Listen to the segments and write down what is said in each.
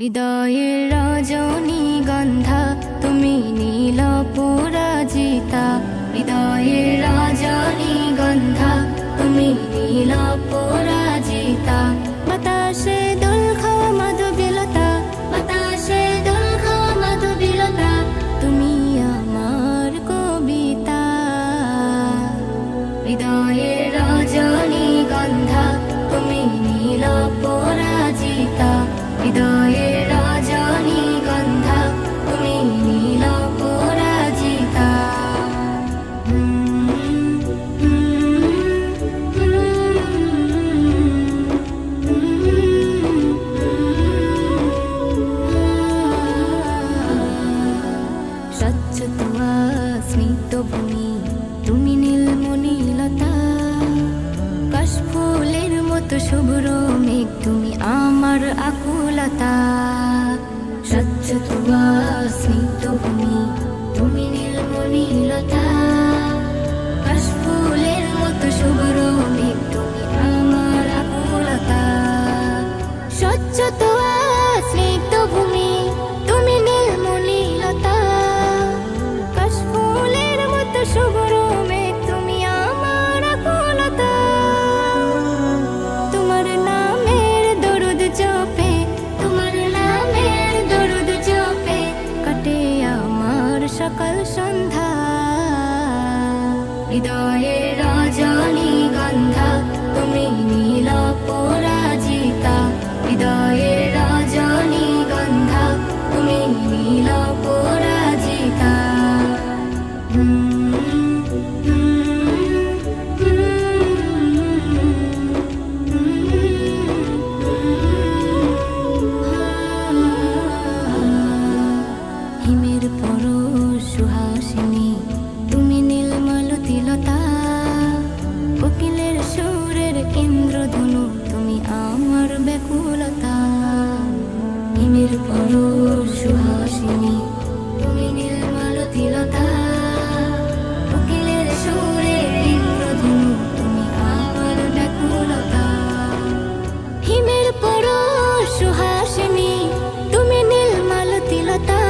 হৃদয়ের রজনীগন্ধা তুমি নীল পরাজিতা। হৃদয়ের রজনীগন্ধা তুমি নীল পরাজিতা। বাতাসে দোল খাওয়া মাধবীলতা, বাতাসে দোল খাওয়া মাধবীলতা, তুমি আমার কবিতা। হৃদয়ের রজনীগন্ধা তুমি নীল পরাজিতা। হৃদয়ের রজনীগন্ধা তুমি নীল পরাজিতা। স্বচ্ছ তুয়া স্নিগ্ধ ভূমি তুমি নীলমণিলতা। কাশফুলের মতো শুভ্র মেঘ তুমি আমার আকুলতা। স্বচ্ছ তুয়া স্নিগ্ধ ভূমি তুমি নীলমণিলতা। কাশফুলের মতো শুভ্র মেঘ তুমি আমার আকুলতা। স্বচ্ছ তুয়া স্নিগ্ধ ভূমি তুমি নীলমণিলতা। কাশফুলের মতো শুভ্র মেঘ তুমি আমার আকুলতা। তোমার নামের দরুদ জপে, তোমার নামের দরুদ জপে কাটে আমার সকাল সন্ধ্যা। হৃদয়ের রজনীগন্ধা তুমি নীল পরাজিতা। হৃদয়ের রজনীগন্ধা তুমি নীল পরাজিতা। হিমের পরশ সুহাসিনী তুমি নীলমালতিলতা। কোকিলের সুরের ইন্দ্রধনু তুমি আমার ব্যাকুলতা। হিমের পরশ সুহাসিনী তুমি নীলমালতিলতা। কোকিলের সুরের ইন্দ্রধনু তুমি আমার ব্যাকুলতা। হিমের পরশ সুহাসিনী তুমি নীলমালতিলতা।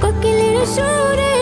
কোকিলের সুরে